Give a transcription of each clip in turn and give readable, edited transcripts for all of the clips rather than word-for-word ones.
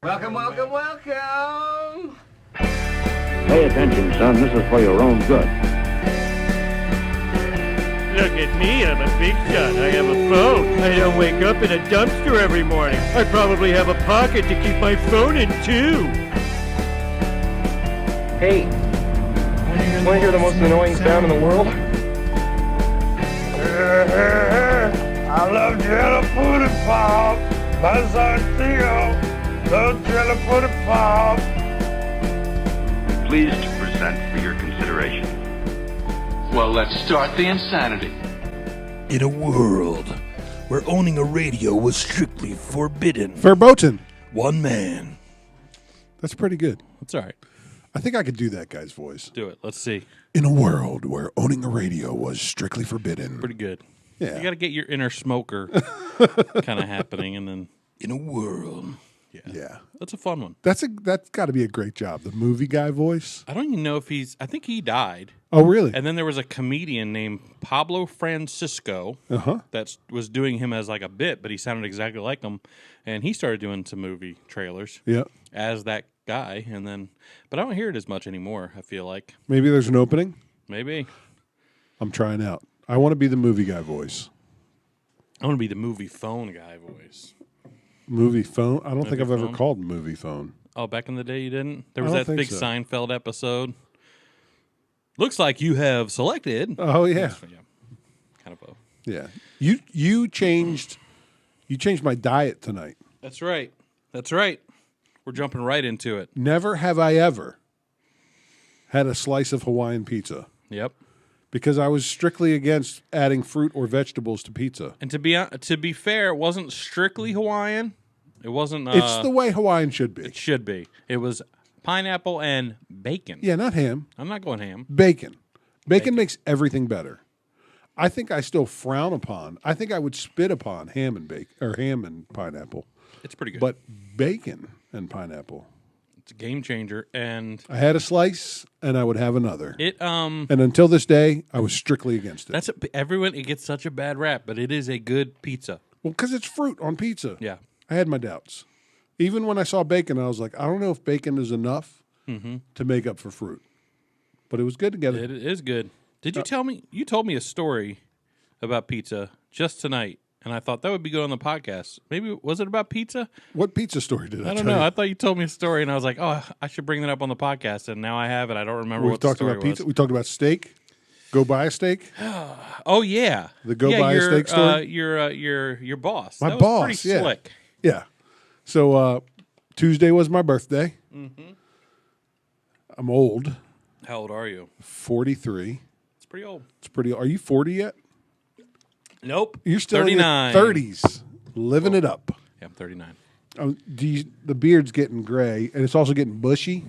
Welcome, welcome, welcome! Pay attention, son. This is for your own good. Look at me, I'm a big shot. I have a phone. I don't wake up in a dumpster every morning. I probably have a pocket to keep my phone in, too. Hey, want to hear the most annoying sound in the world? I love jello pudding pop. Mazzartio. Love jello pudding pop. Pleased to present for your consideration. Well, let's start the insanity. In a world where owning a radio was strictly forbidden, Verboten. one man. That's pretty good. That's all right. I think I could do that guy's voice. Do it. Let's see. In a world where owning a radio was strictly forbidden. Pretty good. Yeah. You got to get your inner smoker kind of happening, and then In a world. Yeah. that's a fun one. That's got to be a great job. The movie guy voice. I don't even know if I think he died. Oh, really? And then there was a comedian named Pablo Francisco that was doing him as like a bit, but he sounded exactly like him. And he started doing some movie trailers as that guy. And then, but I don't hear it as much anymore, I feel like. Maybe there's an opening. Maybe. I'm trying out. I want to be the movie guy voice. I want to be the movie phone guy voice. Movie phone? I don't think Movie I've ever phone? called movie phone. Oh, back in the day you didn't? There was I that don't big think so. Seinfeld episode. Looks like you have selected. Oh, yeah. Yeah. Kind of a. Yeah. You changed my diet tonight. That's right. That's right. We're jumping right into it. Never have I ever had a slice of Hawaiian pizza Yep. because I was strictly against adding fruit or vegetables to pizza. And to be fair, it wasn't strictly Hawaiian. It wasn't. It's the way Hawaiian should be. It should be. It was pineapple and bacon. Yeah, not ham. I'm not going ham. Bacon. Bacon makes everything better. I think I still frown upon. I think I would spit upon ham and ham and pineapple. It's pretty good. But bacon and pineapple. It's a game changer, and I had a slice and I would have another. it And until this day, I was strictly against it. everyone. It gets such a bad rap, but it is a good pizza. Well, because it's fruit on pizza. Yeah. I had my doubts. Even when I saw bacon, I was like, I don't know if bacon is enough to make up for fruit. But it was good to get It is good. Did you tell me? You told me a story about pizza just tonight, and I thought that would be good on the podcast. Maybe was it about pizza? What pizza story did I I tell don't know. you? I thought you told me a story, and I was like, oh, I should bring that up on the podcast, and now I have it. I don't remember We what the talked story about pizza. was. We talked about steak. Go buy a steak. Oh yeah, The go buy a steak story? Your boss. My That was boss, pretty yeah. slick. Yeah. So Tuesday was my birthday. I'm old, How old are you? 43. It's pretty old. It's pretty. Are you 40 yet? Nope. You're still 39. in your 30s, living it up. Yeah, I'm 39. The beard's getting gray, and it's also getting bushy.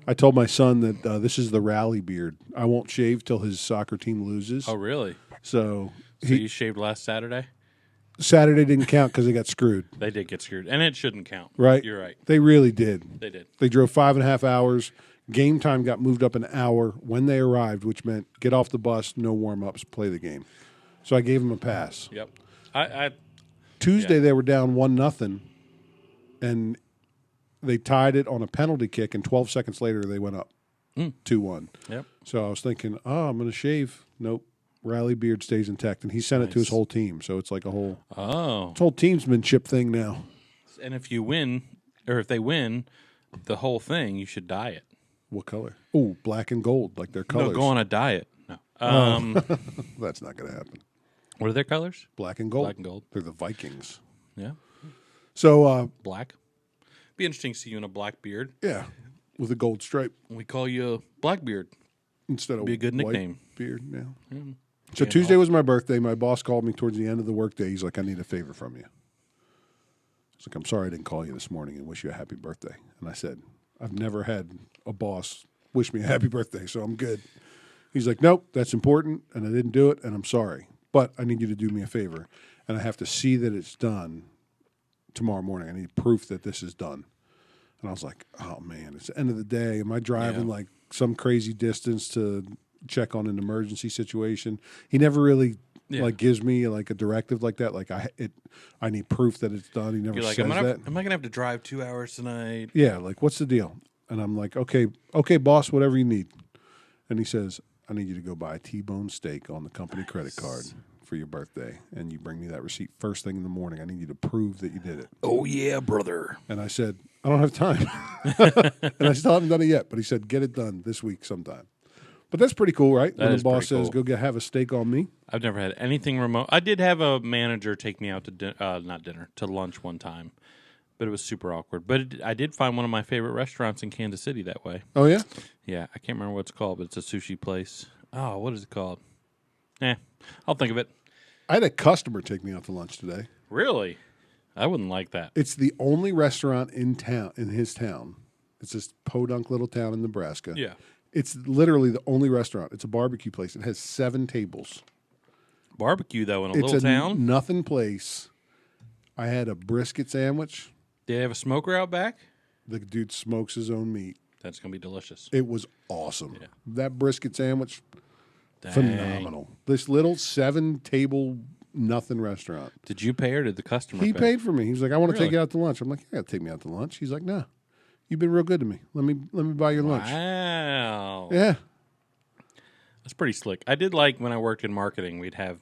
I told my son that this is the rally beard. I won't shave till his soccer team loses. Oh really? So So you shaved last Saturday? Saturday didn't count because they got screwed. They did get screwed, and it shouldn't count. Right? You're right. They really did. They did. They drove 5.5 hours. Game time got moved up an hour when they arrived, which meant get off the bus, no warm-ups, play the game. So I gave them a pass. Yep. I Tuesday they were down 1-0, and they tied it on a penalty kick, and 12 seconds later they went up 2-1. Yep. So I was thinking, I'm going to shave. Nope. Rally beard stays intact, and he sent it to his whole team. So it's like a whole teamsmanship thing now. And if you win, or if they win the whole thing, you should dye it. What color? Oh, black and gold, like their colors. No, go on a diet. No. That's not going to happen. What are their colors? Black and gold. Black and gold. They're the Vikings. Yeah. So, Black. Be interesting to see you in a black beard. yeah, with a gold stripe We call you Blackbeard. instead of Be a good white nickname. beard now. So Tuesday was my birthday. My boss called me towards the end of the workday. He's like, I need a favor from you. I was like, I'm sorry I didn't call you this morning and wish you a happy birthday. And I said, I've never had a boss wish me a happy birthday, so I'm good. He's like, nope, that's important, and I didn't do it, and I'm sorry. But I need you to do me a favor, and I have to see that it's done tomorrow morning. I need proof that this is done. And I was like, oh, man, it's the end of the day. Am I driving like some crazy distance to check on an emergency situation? He never really like gives me like a directive like that. Like I need proof that it's done. He never You're like, says that. Am I gonna have to drive 2 hours tonight? Yeah, like what's the deal? And I'm like, okay, boss, whatever you need. And he says, I need you to go buy a T-bone steak on the company credit card for your birthday, and you bring me that receipt first thing in the morning. I need you to prove that you did it. Oh, yeah, brother. And I said, I don't have time. And I still haven't done it yet. But he said, get it done this week sometime. But that's pretty cool, right? That when is the boss pretty says, cool. go have a steak on me. I've never had anything remote. I did have a manager take me out to to lunch one time, but it was super awkward. But I did find one of my favorite restaurants in Kansas City that way. Oh, yeah? Yeah, I can't remember what it's called, but it's a sushi place. Oh, what is it called? I'll think of it. I had a customer take me out to lunch today. Really? I wouldn't like that. It's the only restaurant in his town. It's this podunk little town in Nebraska. Yeah. It's literally the only restaurant. It's a barbecue place. It has 7 tables. Barbecue, though, in a It's little town? nothing place. I had a brisket sandwich. Did they have a smoker out back? The dude smokes his own meat. That's going to be delicious. It was awesome. Yeah. That brisket sandwich, Dang. phenomenal. This little 7-table nothing restaurant. Did you pay or did the customer He pay? paid for me. He was like, I want to take Really? you out to lunch. I'm like, you got to take me out to lunch. He's like, no. You've been real good to me. Let me buy your lunch. Wow. Yeah. That's pretty slick. I did like when I worked in marketing, we'd have,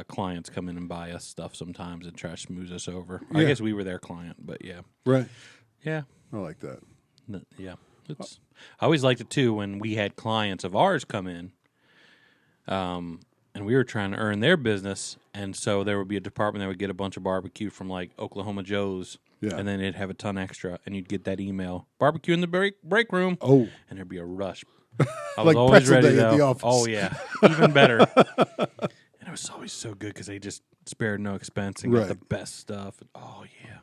clients come in and buy us stuff sometimes and try to smooth us over. I Yeah. guess we were their client, but yeah. Right. Yeah. I like that. Yeah. I always liked it too when we had clients of ours come in and we were trying to earn their business. And so there would be a department that would get a bunch of barbecue from like Oklahoma Joe's. Yeah. And then it'd have a ton extra, and you'd get that email, barbecue in the break room. Oh. And there'd be a rush. I was Like always pretzel ready day to at the go. office. Oh, yeah. Even better. And it was always so good because they just spared no expense and got the best stuff. Oh, yeah.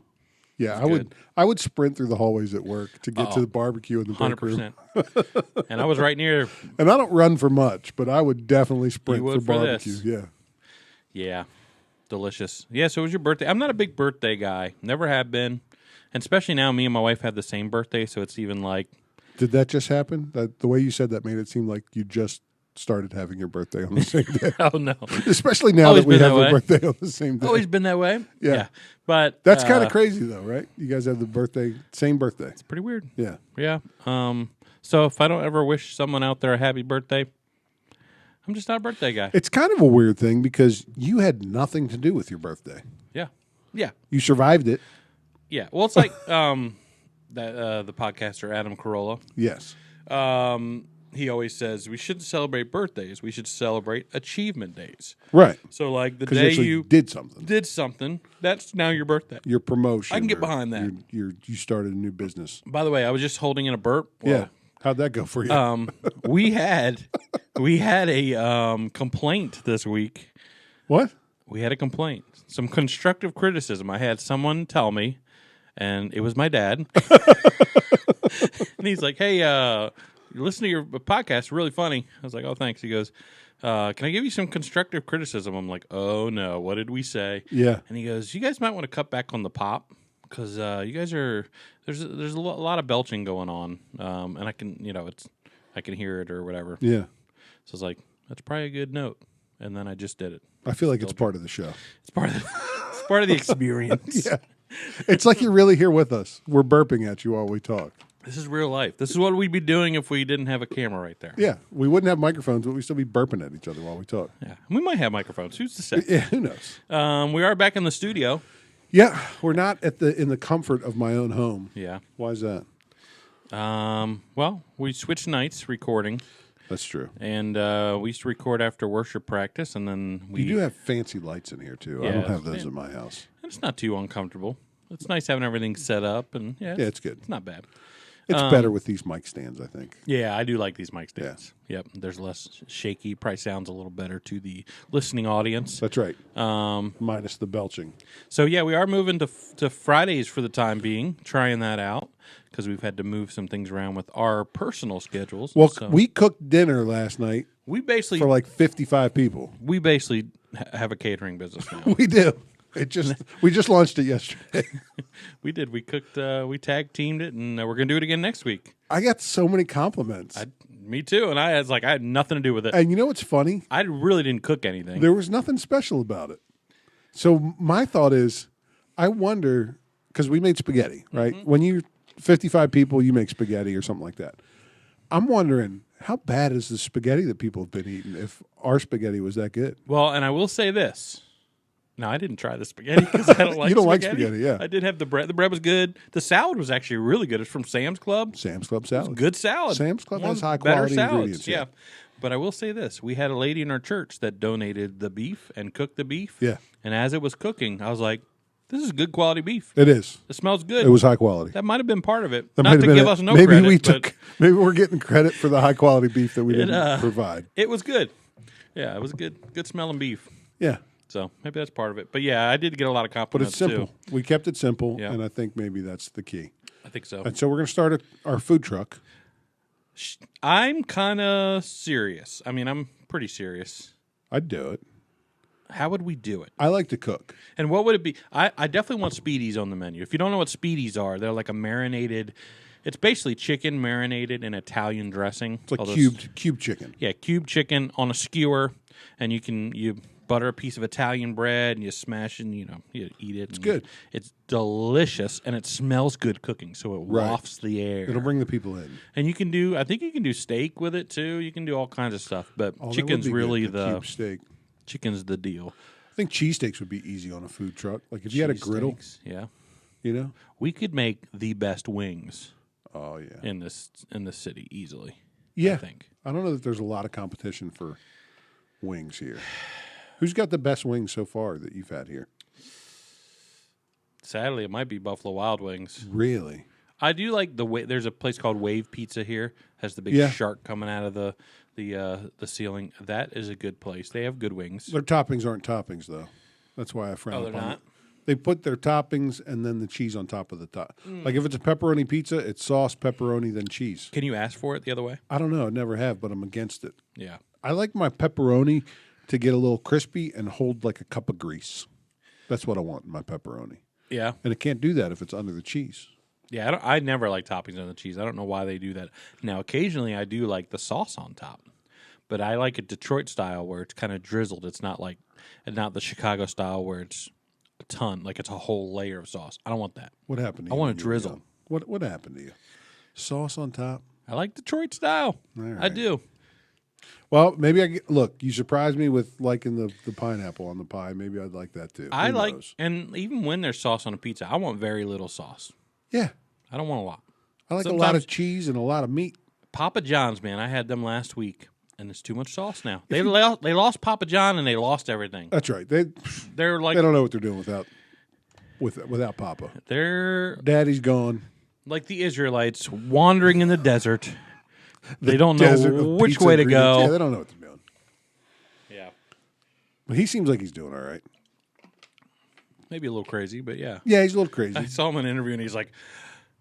Yeah, I would sprint through the hallways at work to get to the barbecue in the break room. 100%. And I was right near. And I don't run for much, but I would definitely sprint You would for for barbecue. this. Yeah. Yeah. Delicious. Yeah, so it was your birthday. I'm not a big birthday guy. Never have been. And especially now, me and my wife have the same birthday, so it's even like... Did that just happen? The way you said that made it seem like you just started having your birthday on the same day. Oh, no. Especially now Always that we been have that a way. birthday on the same day. Always been that way. Yeah. But... That's kind of crazy, though, right? You guys have the same birthday. It's pretty weird. Yeah. Yeah. So if I don't ever wish someone out there a happy birthday, I'm just not a birthday guy. It's kind of a weird thing because you had nothing to do with your birthday. Yeah. Yeah. You survived it. Yeah. Well, it's like the podcaster Adam Carolla. Yes. He always says we shouldn't celebrate birthdays. We should celebrate achievement days. Right. So like the Because day actually you did something. did something, that's now your birthday. Your promotion. I can get or behind that. You started a new business. By the way, I was just holding in a burp. Yeah. How'd that go for you? We had a complaint this week. What? We had a complaint, some constructive criticism. I had someone tell me, and it was my dad. And he's like, "Hey, listen to your podcast, really funny." I was like, "Oh, thanks." He goes, "Can I give you some constructive criticism?" I'm like, "Oh no, what did we say?" Yeah. And he goes, "You guys might want to cut back on the pop because you guys are there's a lot of belching going on, and I can I can hear it or whatever." Yeah. So I was like, "That's probably a good note," and then I just did it. I feel like it's part of the show. It's part of the experience. Yeah. It's like you're really here with us. We're burping at you while we talk. This is real life. This is what we'd be doing if we didn't have a camera right there. Yeah. We wouldn't have microphones, but we'd still be burping at each other while we talk. Yeah. We might have microphones. Who's to say? Yeah, who knows? We are back in the studio. Yeah. We're not in the comfort of my own home. Yeah. Why is that? Well, we switched nights recording, That's true. and we used to record after worship practice, and then we You do have fancy lights in here, too. I Yeah, don't have that's those in my house. It's not too uncomfortable. It's nice having everything set up, and Yeah, it's good. It's not bad. It's better with these mic stands, I think. Yeah, I do like these mic stands. Yep, there's less shaky. Probably sounds a little better to the listening audience. That's right. Minus the belching. So yeah, we are moving to Fridays for the time being, trying that out because we've had to move some things around with our personal schedules. Well, so we cooked dinner last night we basically for like 55 people. have a catering business now. We do. We just launched it yesterday. We did. We cooked. We tag teamed it, and we're gonna do it again next week. I got so many compliments. Me too. And I had nothing to do with it. And you know what's funny? I really didn't cook anything. There was nothing special about it. So my thought is, I wonder, because we made spaghetti, right? Mm-hmm. When you're 55 people, you make spaghetti or something like that. I'm wondering, how bad is the spaghetti that people have been eating if our spaghetti was that good? Well, and I will say this. No, I didn't try the spaghetti because I don't like You don't like spaghetti. spaghetti, yeah. I did have the bread. The bread was good. The salad was actually really good. It's from Sam's Club. Sam's Club salad. Good salad. Sam's Club One has of the high better quality salads, ingredients. yeah. But I will say this. We had a lady in our church that donated the beef and cooked the beef. Yeah. And as it was cooking, I was like, this is good quality beef. It is. It smells good. It was high quality. That might have been part of it. That Not might have to been give it. us no maybe credit. Maybe we're getting credit for the high quality beef that we didn't provide. It was good. Yeah, it was good smelling beef. Yeah. So maybe that's part of it. But yeah, I did get a lot of But compliments it's simple. too. We kept it simple, Yeah. and I think maybe that's the key. I think so. And so we're going to start our food truck. I'm kind of serious. I mean, I'm pretty serious. I'd do it. How would we do it? I like to cook. And what would it be? I definitely want Speedies on the menu. If you don't know what Speedies are, they're like a marinated. It's basically chicken marinated in Italian dressing. It's like cubed chicken. Yeah, cubed chicken on a skewer, and you butter a piece of Italian bread and you smash it and you eat it. It's good. It's delicious and it smells good cooking, so it wafts the air. It'll bring the people in. And I think you can do steak with it too. You can do all kinds of stuff, but Oh, that would chicken's be really good, the cube steak. Chicken's the deal. I think cheesesteaks would be easy on a food truck. Like if you had a griddle, Cheesesteaks, yeah. you know? We could make the best wings Oh, yeah. in this city easily. Yeah. I think. I don't know that there's a lot of competition for wings here. Who's got the best wings so far that you've had here? Sadly, it might be Buffalo Wild Wings. Really? I do like there's a place called Wave Pizza here. Has the big shark coming out of the ceiling. That is a good place. They have good wings. Their toppings aren't toppings, though. That's why I frown Oh, they're upon not? it. They put their toppings and then the cheese on top of the top. Like if it's a pepperoni pizza, it's sauce, pepperoni, then cheese. Can you ask for it the other way? I don't know. I never have, but I'm against it. Yeah. I like my pepperoni to get a little crispy and hold like a cup of grease. That's what I want in my pepperoni. Yeah. And it can't do that if it's under the cheese. Yeah, I never like toppings on the cheese. I don't know why they do that. Now, occasionally I do like the sauce on top, but I like it Detroit style where it's kind of drizzled. It's not the Chicago style where it's a ton, like it's a whole layer of sauce. I don't want that. What happened to you? I want when a you were drizzle. young? What happened to you? Sauce on top? I like Detroit style. All right. I do. Well, maybe look, you surprised me with liking the pineapple on the pie. Maybe I'd like that too. I Who like, knows? and even when there's sauce on a pizza, I want very little sauce. Yeah. I don't want a lot. I like a lot Sometimes- of cheese and a lot of meat. Papa John's, man, I had them last week, and it's too much sauce now. They lost Papa John, and they lost everything. That's right. They're like They don't know what they're doing without Papa. they're Daddy's gone. like the Israelites wandering in the desert. They don't Desert know of which pizza way to ingredients. Yeah, go. they don't know what they're doing. Yeah, But he seems like he's doing all right. maybe a little crazy, but yeah. Yeah, he's a little crazy. I saw him in an interview, and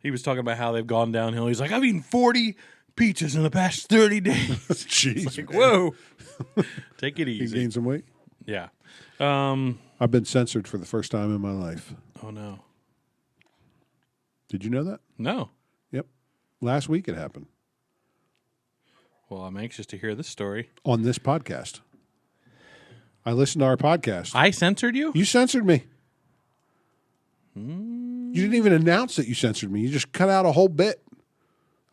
he was talking about how they've gone downhill. He's like, I've eaten 40 pizzas in the past 30 days. Jeez, Like, man. whoa, take it He easy. gained some weight. Yeah. I've been censored for the first time in my life. Oh no. Did you know that? No. Yep. Last week it happened Well, I'm anxious to hear this story. on this podcast. I listened to our podcast. I censored you? You censored me. You didn't even announce that you censored me. You just cut out a whole bit.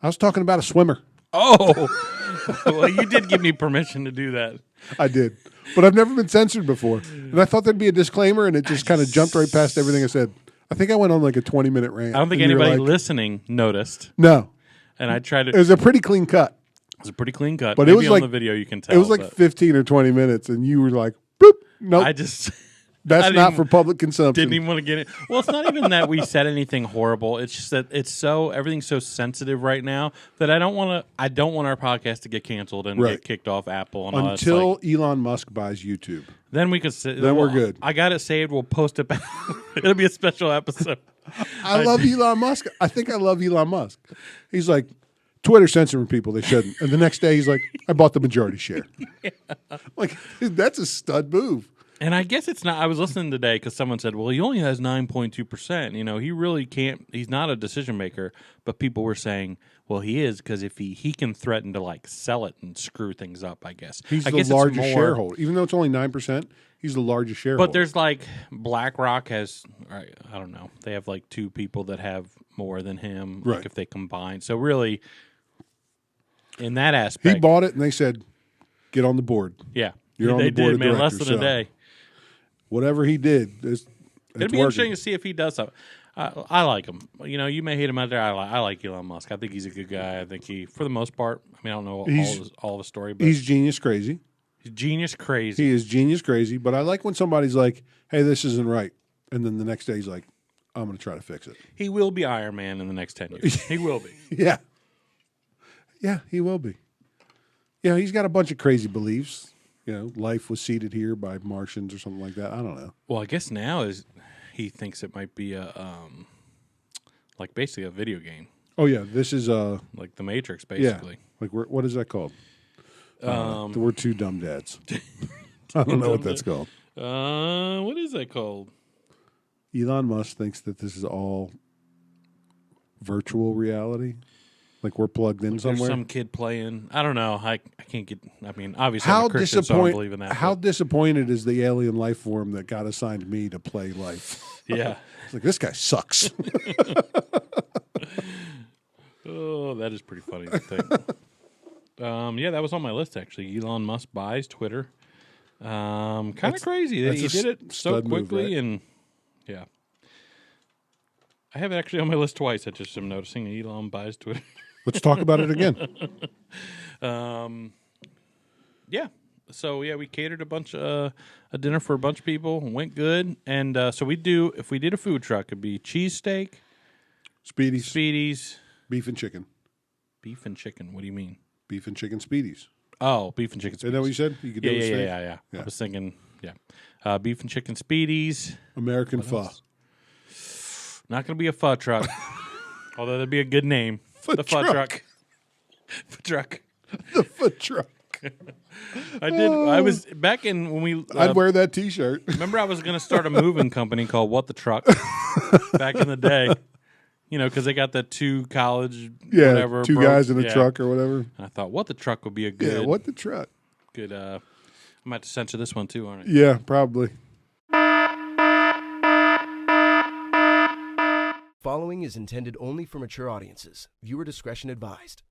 I was talking about a swimmer. Oh. Well, you did give me permission to do that. I did. But I've never been censored before. And I thought there'd be a disclaimer, and it just kind of jumped right past everything I said. I think I went on like a 20-minute rant. I don't think and you were anybody like, listening noticed. No. And I tried to. It was a pretty clean cut. It was a pretty clean cut. But Maybe it was on like the video you can tell. It was like but 15 or 20 minutes, and you were like, boop. Nope. I just That's I not didn't- for public consumption. didn't even want to get it. Well, it's not even that we said anything horrible. It's just that everything's so sensitive right now that I don't want our podcast to get canceled and Right. get kicked off Apple and all that. It's Until like, Elon Musk buys YouTube. then we could say, Then we're good. I got it saved. We'll post it back. It'll be a special episode. I love Elon Musk. I think I love Elon Musk. He's like, Twitter censoring people, they shouldn't. And the next day he's like, I bought the majority share. Like, dude, that's a stud move. And I guess it's not. I was listening today because someone said, "Well, he only has 9.2%. You know, he really can't. He's not a decision maker." But people were saying, "Well, he is because if he can threaten to like sell it and screw things up." I guess he's I the guess largest it's more, shareholder, even though it's only 9%. He's the largest shareholder. But there's like BlackRock has. I don't know. They have like 2 people that have more than him. Right. Like if they combine. So really, in that aspect, he bought it and they said, "Get on the board." Yeah, You're on the board of man. Less directors, than a so day. Whatever he did, it's It'd be working. interesting to see if he does something. I like him. You know, you may hate him out there. I like Elon Musk. I think he's a good guy. I think he, for the most part, I mean, I don't know all the story, but He's genius crazy. he's genius crazy. He is genius crazy. But I like when somebody's like, "Hey, this isn't right," and then the next day he's like, "I'm going to try to fix it." He will be Iron Man in the next 10 years. He will be. Yeah, he will be. Yeah, he's got a bunch of crazy beliefs. You know, life was seeded here by Martians or something like that. I don't know. Well, I guess now he thinks it might be like basically a video game, Oh yeah, this is like The Matrix, basically. Like what is that called? We're 2 dumb dads. I don't know what that's called. What is that called? Elon Musk thinks that this is all virtual reality. Like we're plugged in There's somewhere. some kid playing. I don't know. I can't get. I mean, obviously, I'm a Christian, so I don't believe in that. How but- disappointed is the alien life form that got assigned me to play life? Yeah. It's like, this guy sucks. Oh, that is pretty funny to think. Yeah, that was on my list actually. Elon Musk buys Twitter. Kind of crazy that he that's a did it so stud move, quickly, right? and yeah, I have it actually on my list twice. I just am noticing Elon buys Twitter. Let's talk about it again. Yeah. So yeah, we catered a dinner for a bunch of people. Went good, and so if we did a food truck, it'd be cheesesteak, Speedies, Speedies, beef and chicken. beef and chicken. What do you mean? Beef and chicken Speedies. Oh, beef and chicken. Is that what you said? You could do it straight? Yeah. I was thinking, beef and chicken Speedies. American pho. else? Not going to be a pho truck, although that'd be a good name. The pho truck. Pho truck. The foot truck. I was back in when we. I'd wear that T-shirt. Remember, I was going to start a moving company called What the Truck back in the day. You know, because they got the 2 college, whatever. 2 guys in a truck or whatever. And I thought, What the Truck would be a good. Yeah, what the truck? Good. I might have to censor this one too, aren't I? Yeah, probably. Following is intended only for mature audiences. Viewer discretion advised.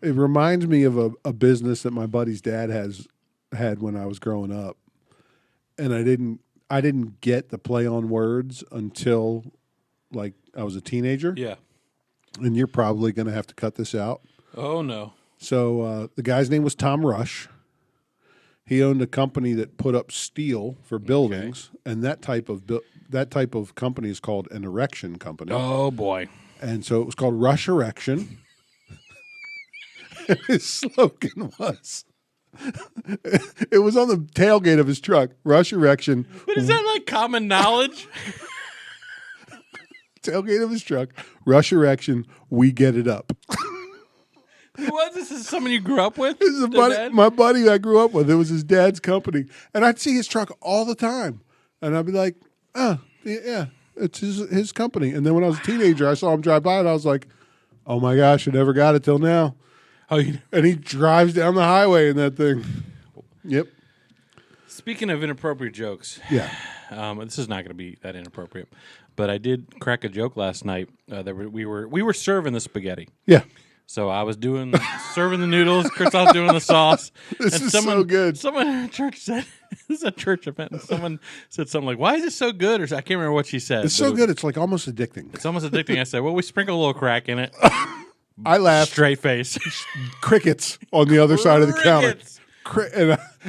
It reminds me of a business that my buddy's dad had when I was growing up, and I didn't get the play on words until like I was a teenager. Yeah. And you're probably going to have to cut this out. Oh no. So the guy's name was Tom Rush. He owned a company that put up steel for buildings, and that type of company is called an erection company. Oh boy. And so it was called Rush Erection. His slogan was, it was on the tailgate of his truck, Rush Erection. But is that like common knowledge? Tailgate of his truck, Rush Erection, we get it up. What? This is someone you grew up with? This is my buddy I grew up with. It was his dad's company. And I'd see his truck all the time. And I'd be like, yeah, it's his company. And then when I was a teenager, I saw him drive by and I was like, oh my gosh, I never got it till now. And he drives down the highway in that thing. Yep. Speaking of inappropriate jokes, yeah, this is not going to be that inappropriate, but I did crack a joke last night. That we were serving the spaghetti. Yeah. So I was serving the noodles. Christoph was doing the sauce. This is so good. Someone in church said, this is a church event, and someone said something like, why is it so good? Or I can't remember what she said. It's so good. It's like almost addicting. It's almost addicting. I said, well, we sprinkle a little crack in it. I laughed. Straight face. Crickets on the other side of the counter.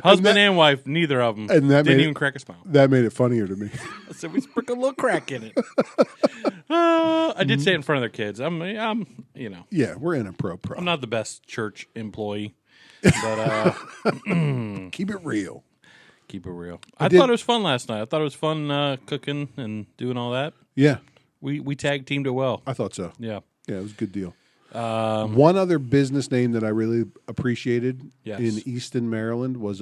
Husband and wife, neither of them. And that didn't even crack a smile. That made it funnier to me. I said, we sprinkle a little crack in it. I did say it in front of their kids. I'm Yeah, we're inappropriate. I'm not the best church employee, but keep it real. Keep it real. I thought it was fun last night. I thought it was fun cooking and doing all that. Yeah. We tag teamed it well. I thought so. Yeah. Yeah, it was a good deal. One other business name that I really appreciated in Easton, Maryland was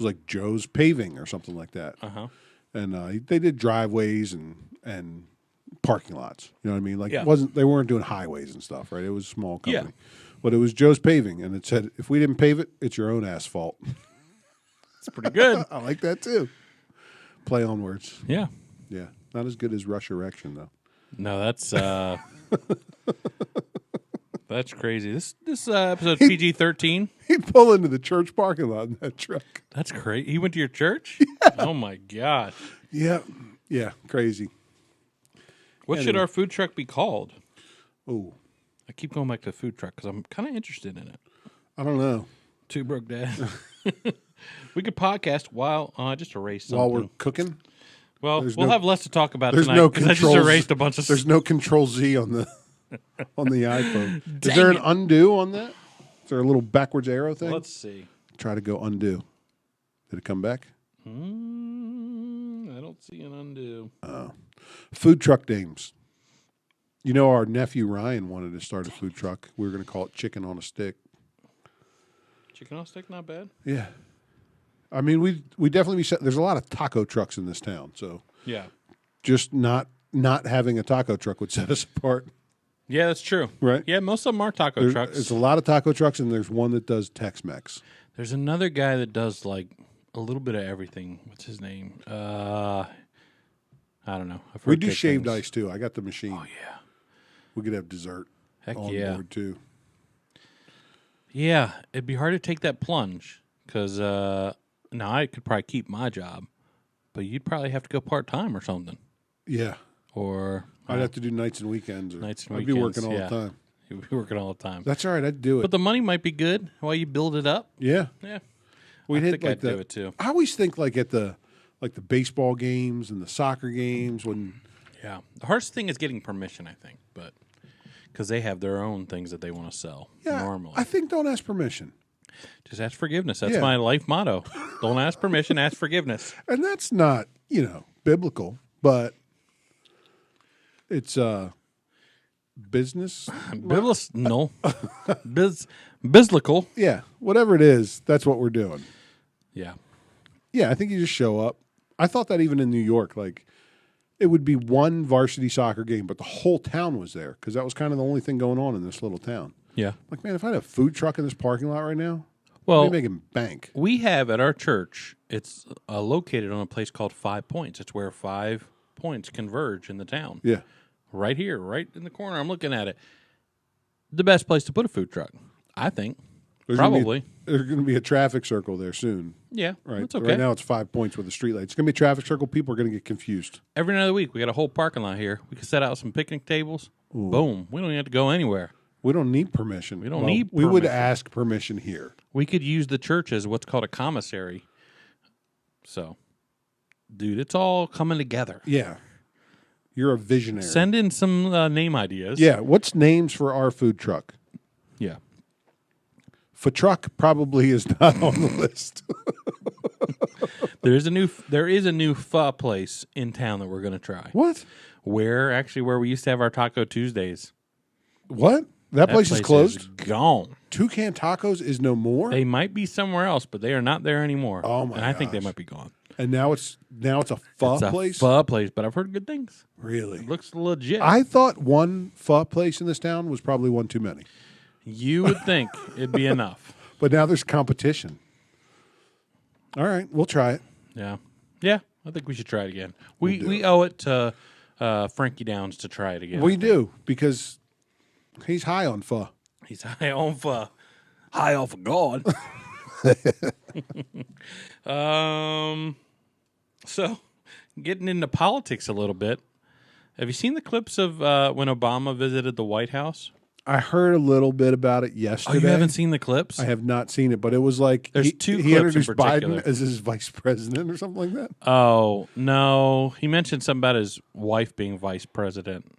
was like Joe's Paving or something like that. And they did driveways and parking lots. You know what I mean? Like they weren't doing highways and stuff, right? It was a small company. But it was Joe's Paving, and it said, if we didn't pave it, it's your own asphalt. It's pretty good. I like that too. Play on words. Yeah. Yeah. Not as good as Rush Erection, though. No, that's that's crazy. This episode PG-13. He'd pull into the church parking lot in that truck. That's crazy. He went to your church? Yeah. Oh my gosh. Yeah. Yeah. Crazy. What should our food truck be called? Oh. I keep going back to the food truck because I'm kind of interested in it. I don't know. Two Broke Dad. We could podcast while I just erased something. While we're cooking? Well, we'll have less to talk about there's tonight no because I just erased a bunch of There's no Control Z on the iPhone. Is there an undo on that? Is there a little backwards arrow thing? Let's see. Try to go undo. Did it come back? I don't see an undo. Food truck names. You know, our nephew Ryan wanted to start a food truck. We were going to call it Chicken on a Stick. Chicken on a Stick, not bad. Yeah. I mean, we definitely there's a lot of taco trucks in this town, so yeah, just not having a taco truck would set us apart. Yeah, that's true. Right? Yeah, most of them are taco trucks. There's a lot of taco trucks, and there's one that does Tex-Mex. There's another guy that does like a little bit of everything. What's his name? I don't know. We do shaved ice too. I got the machine. Oh yeah. We could have dessert. Heck on yeah. board too. Yeah, it'd be hard to take that plunge because now I could probably keep my job, but you'd probably have to go part-time or something. Yeah. Or I'd have to do nights and weekends. I'd be working all the time. You'd be working all the time. That's all right. I'd do it. But the money might be good while you build it up. Yeah. Yeah. We'd I think I'd do it too. I always think like at the baseball games and the soccer games when. Yeah. The hardest thing is getting permission, I think, but because they have their own things that they want to sell normally. I think don't ask permission. Just ask forgiveness. That's my life motto. Don't ask permission, ask forgiveness. And that's not, biblical, but it's business. No. Biblical. Yeah. Whatever it is, that's what we're doing. Yeah. Yeah, I think you just show up. I thought that even in New York, like it would be one varsity soccer game, but the whole town was there because that was kind of the only thing going on in this little town. Yeah. Like, man, if I had a food truck in this parking lot right now, well, I'd be making bank. We have at our church, it's located on a place called 5 Points. It's where 5 points converge in the town. Yeah. Right here, right in the corner. I'm looking at it. The best place to put a food truck, I think. Probably. There's going to be a traffic circle there soon. Yeah, right. That's okay. Right now it's 5 points with a street light. It's going to be a traffic circle. People are going to get confused. Every night of the week, we got a whole parking lot here. We can set out some picnic tables. Ooh. Boom. We don't even have to go anywhere. We don't need permission. We don't need permission. We would ask permission here. We could use the church as what's called a commissary. So, dude, it's all coming together. Yeah. You're a visionary. Send in some name ideas. Yeah. What's names for our food truck? Yeah. Food truck probably is not on the list. There is a new pho place in town that we're going to try. What? Where we used to have our Taco Tuesdays. What? That place is closed? Is gone. Toucan Tacos is no more? They might be somewhere else, but they are not there anymore. Oh my! And I think they might be gone. And now it's a pho place. Pho place, but I've heard good things. Really? It looks legit. I thought one pho place in this town was probably one too many. You would think it'd be enough. But now there's competition. All right, we'll try it. Yeah. Yeah, I think we should try it again. We owe it to Frankie Downs to try it again. We do, because he's high on pho. He's high on pho. High off of God. So, getting into politics a little bit. Have you seen the clips of when Obama visited the White House? I heard a little bit about it yesterday. Oh, you haven't seen the clips? I have not seen it, but it was like There's two he clips introduced in particular. Biden as his vice president or something like that. Oh, no. He mentioned something about his wife being vice president.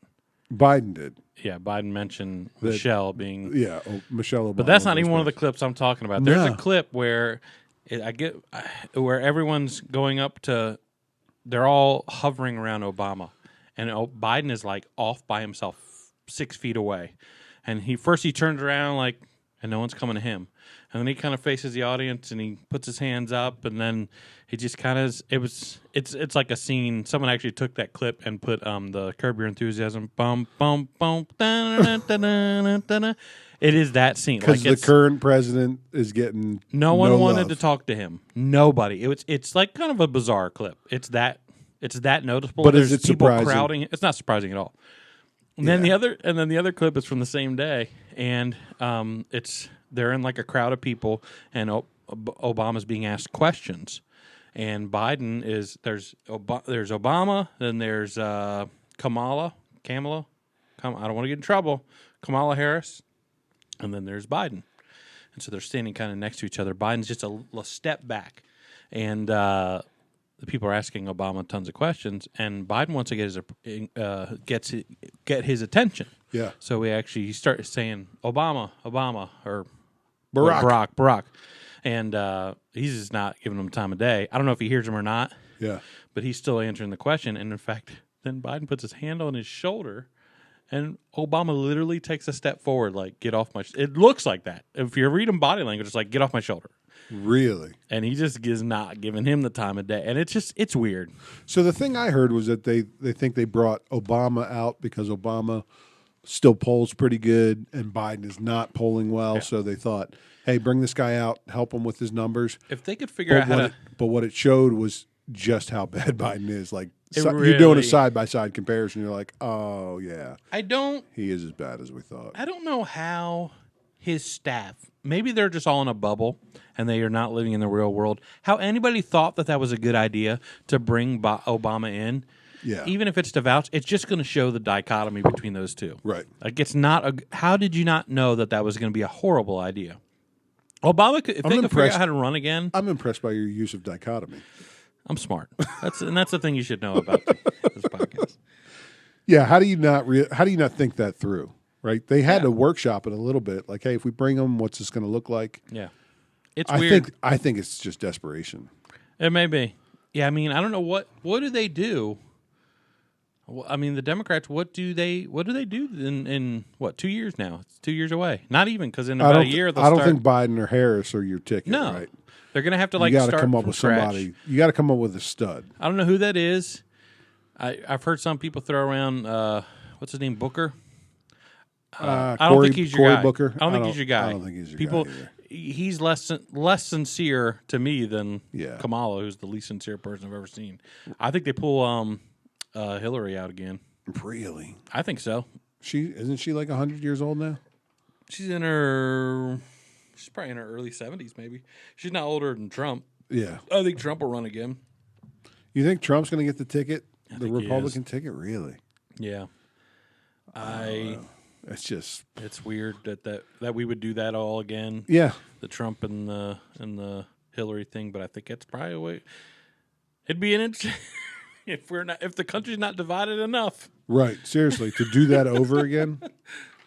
Biden did. Yeah, Biden mentioned Michelle being... Yeah, Michelle Obama. But that's not even one of the clips I'm talking about. There's a clip where where everyone's going up to... They're all hovering around Obama. And Biden is like off by himself 6 feet away. And he turns around like, and no one's coming to him. And then he kind of faces the audience, and he puts his hands up, and then he just kind of it's like a scene. Someone actually took that clip and put the Curb Your Enthusiasm bum bum bum. It is that scene because the current president is getting no one wanted love. to talk to him. Nobody. It's like kind of a bizarre clip. It's that noticeable. But there's is it people surprising? crowding. It's not surprising at all. And then the other clip is from the same day, and they're in like a crowd of people, and Obama's being asked questions, and Biden is there's Obama, then there's Kamala. I don't want to get in trouble. Kamala Harris, and then there's Biden, and so they're standing kind of next to each other. Biden's just a step back, and the people are asking Obama tons of questions, and Biden wants to get his attention. Yeah. So he starts saying Obama, or Barack, and he's just not giving him time of day. I don't know if he hears him or not. Yeah. But he's still answering the question, and in fact, then Biden puts his hand on his shoulder, and Obama literally takes a step forward, like get off my. It looks like that. If you're reading body language, it's like get off my shoulder. Really? And he just is not giving him the time of day. And it's weird. So the thing I heard was that they think they brought Obama out because Obama still polls pretty good and Biden is not polling well. Yeah. So they thought, hey, bring this guy out, help him with his numbers. If they could figure out how to... But what it showed was just how bad Biden is. Like, really, you're doing a side-by-side comparison. You're like, oh, yeah. He is as bad as we thought. I don't know how his staff... Maybe they're just all in a bubble and they are not living in the real world. How anybody thought that was a good idea to bring Obama in, even if it's to vouch, it's just going to show the dichotomy between those two. Right. Like it's not how did you not know that was going to be a horrible idea? Obama, if they could figure out how to run again. I'm impressed by your use of dichotomy. I'm smart. That's the thing you should know about this podcast. Yeah. How do you not think that through? Right, they had to workshop it a little bit. Like, hey, if we bring them, what's this going to look like? Yeah, it's weird. I think it's just desperation. It may be. Yeah, I mean, I don't know what do they do. I mean, the Democrats. What do they do in what 2 years now? It's 2 years away. Not even because in about a year they'll I don't think Biden or Harris are your ticket. No, right? They're going to have to you start come up from with scratch. somebody. You got to come up with a stud. I don't know who that is. I've heard some people throw around what's his name, Booker. I don't think he's your guy. Booker. I don't think he's your guy. I don't think he's your guy either. He's less sincere to me than Yeah. Kamala, who's the least sincere person I've ever seen. I think they pull Hillary out again. Really? I think so. Isn't she like 100 years old now? She's probably in her early 70s, maybe. She's not older than Trump. Yeah. I think Trump will run again. You think Trump's going to get the ticket, the think he Republican ticket? Really? Yeah. It's weird that we would do that all again. Yeah. The Trump and the Hillary thing, but I think it's probably a way. It'd be an interesting if the country's not divided enough. Right. Seriously, to do that over again.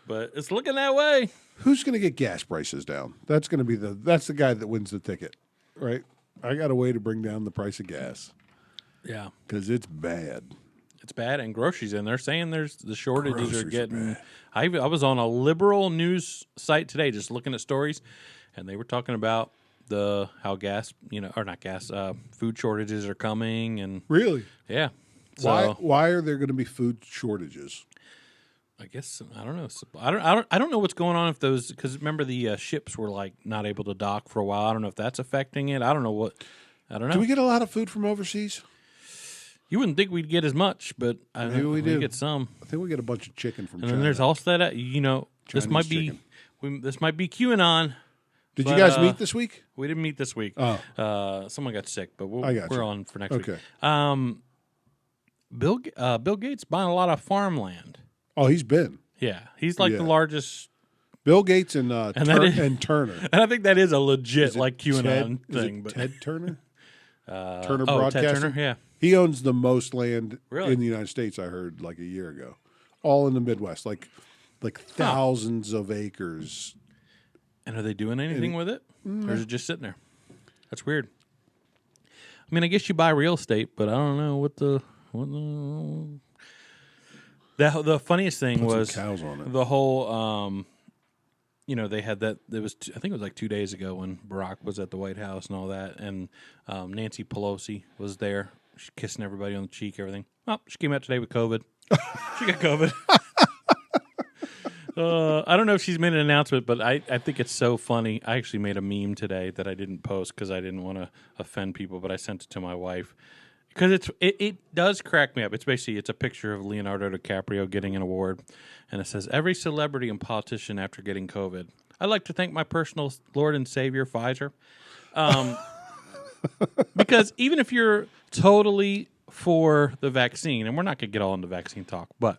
But it's looking that way. Who's going to get gas prices down? That's going to be that's the guy that wins the ticket, right? I got a way to bring down the price of gas. Yeah, because it's bad. It's bad, and groceries, and they're saying the shortages Groceries are getting. bad. I was on a liberal news site today, just looking at stories, and they were talking about how food shortages are coming, and really, yeah. So, why are there going to be food shortages? I guess I don't know. I don't know what's going on because remember the ships were not able to dock for a while. I don't know if that's affecting it. I don't know. Do we get a lot of food from overseas? You wouldn't think we'd get as much, but maybe we do. Get some. I think we get a bunch of chicken from China. And then there's also that this might be QAnon. Did you guys meet this week? We didn't meet this week. Oh, someone got sick, but we're on for next week. Bill Gates buying a lot of farmland. Oh, he's been. Yeah, he's the largest. Bill Gates and Turner. And I think that is a legit QAnon thing. But Ted Turner? Turner Broadcasting? Ted Turner, yeah. He owns the most land really? in the United States, I heard, a year ago. All in the Midwest, like thousands of acres. And are they doing anything with it? Or is it just sitting there? That's weird. I mean, I guess you buy real estate, but I don't know what the funniest thing Put was some cows on it. the whole they had that. There was, I think it was like 2 days ago when Barack was at the White House and all that, and Nancy Pelosi was there, she's kissing everybody on the cheek, everything. Oh, she came out today with COVID. She got COVID. I don't know if she's made an announcement, but I think it's so funny. I actually made a meme today that I didn't post because I didn't want to offend people, but I sent it to my wife because it does crack me up. It's a picture of Leonardo DiCaprio getting an award, and it says, "Every celebrity and politician after getting COVID. I'd like to thank my personal Lord and Savior, Pfizer." Because even if you're totally for the vaccine, and we're not going to get all into vaccine talk, but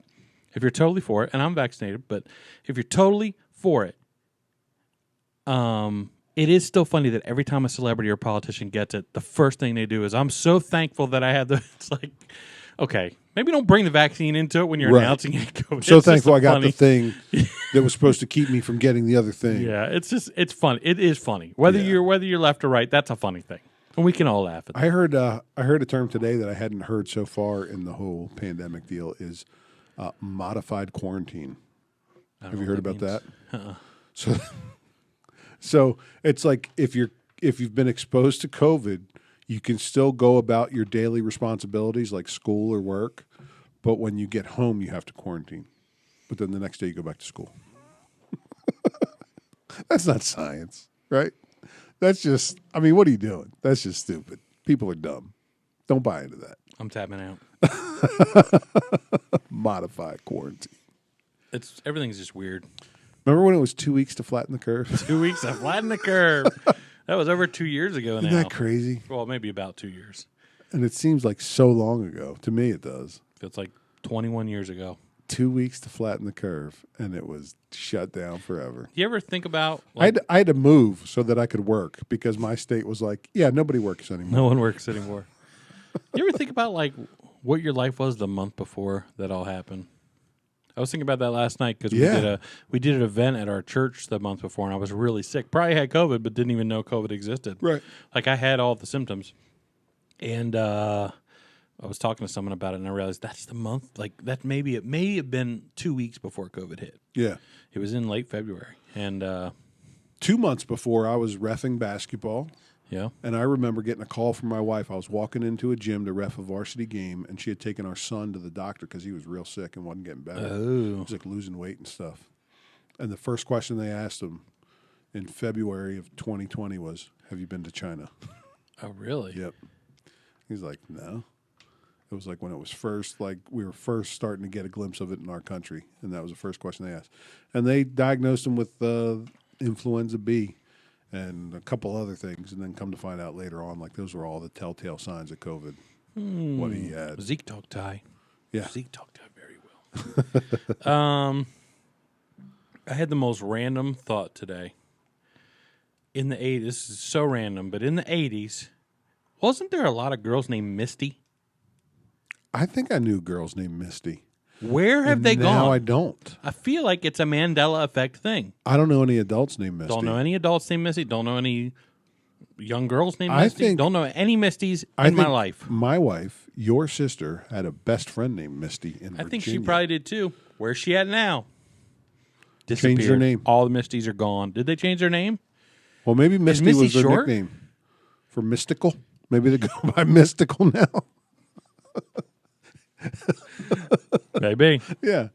if you're totally for it, and I'm vaccinated, but if you're totally for it, it is still funny that every time a celebrity or politician gets it, the first thing they do is, "I'm so thankful that I had the." It's like, okay, maybe don't bring the vaccine into it when you're announcing it. So thankful I got the thing that was supposed to keep me from getting the other thing. Yeah, it's fun. It is funny. Whether you're left or right, that's a funny thing. And we can all laugh at that. I heard a term today that I hadn't heard so far in the whole pandemic deal is modified quarantine. Have you heard about that? So it's like if you've been exposed to COVID, you can still go about your daily responsibilities like school or work, but when you get home, you have to quarantine. But then the next day you go back to school. That's not science, right? That's just, what are you doing? That's just stupid. People are dumb. Don't buy into that. I'm tapping out. Modified quarantine. Everything's just weird. Remember when it was 2 weeks to flatten the curve? 2 weeks to flatten the curve. That was over 2 years ago now. Isn't that crazy? Well, maybe about 2 years. And it seems like so long ago. To me, it does. Feels like 21 years ago. 2 weeks to flatten the curve, and it was shut down forever. You ever think about... I had to move so that I could work because my state was like, yeah, nobody works anymore. No one works anymore. You ever think about what your life was the month before that all happened? I was thinking about that last night because we did an event at our church the month before, and I was really sick. Probably had COVID, but didn't even know COVID existed. Right. Like I had all the symptoms, and I was talking to someone about it, and I realized that's the month. Like that it may have been 2 weeks before COVID hit. Yeah. It was in late February, and 2 months before I was reffing basketball. Yeah. And I remember getting a call from my wife. I was walking into a gym to ref a varsity game, and she had taken our son to the doctor because he was real sick and wasn't getting better. Oh. He was like losing weight and stuff. And the first question they asked him in February of 2020 was, "Have you been to China?" Oh, really? Yep. He's like, "No." It was like when it was first, like we were first starting to get a glimpse of it in our country, and that was the first question they asked. And they diagnosed him with influenza B and a couple other things, and then come to find out later on, like those were all the telltale signs of COVID. What he had. Zeke talked Thai. Yeah. Zeke talked Thai very well. I had the most random thought today. In the 80s, this is so random, but in the 80s, wasn't there a lot of girls named Misty? I think I knew girls named Misty. Where have they gone? Now I don't. I feel like it's a Mandela effect thing. I don't know any adults named Misty. Don't know any adults named Misty. Don't know any young girls named Misty. Don't know any Misties in my life. My wife, your sister, had a best friend named Misty in Virginia. I think she probably did too. Where's she at now? Disappeared. Changed her name. All the Misties are gone. Did they change their name? Well, maybe Misty was their nickname for mystical. Maybe they go by mystical now. Maybe. Yeah.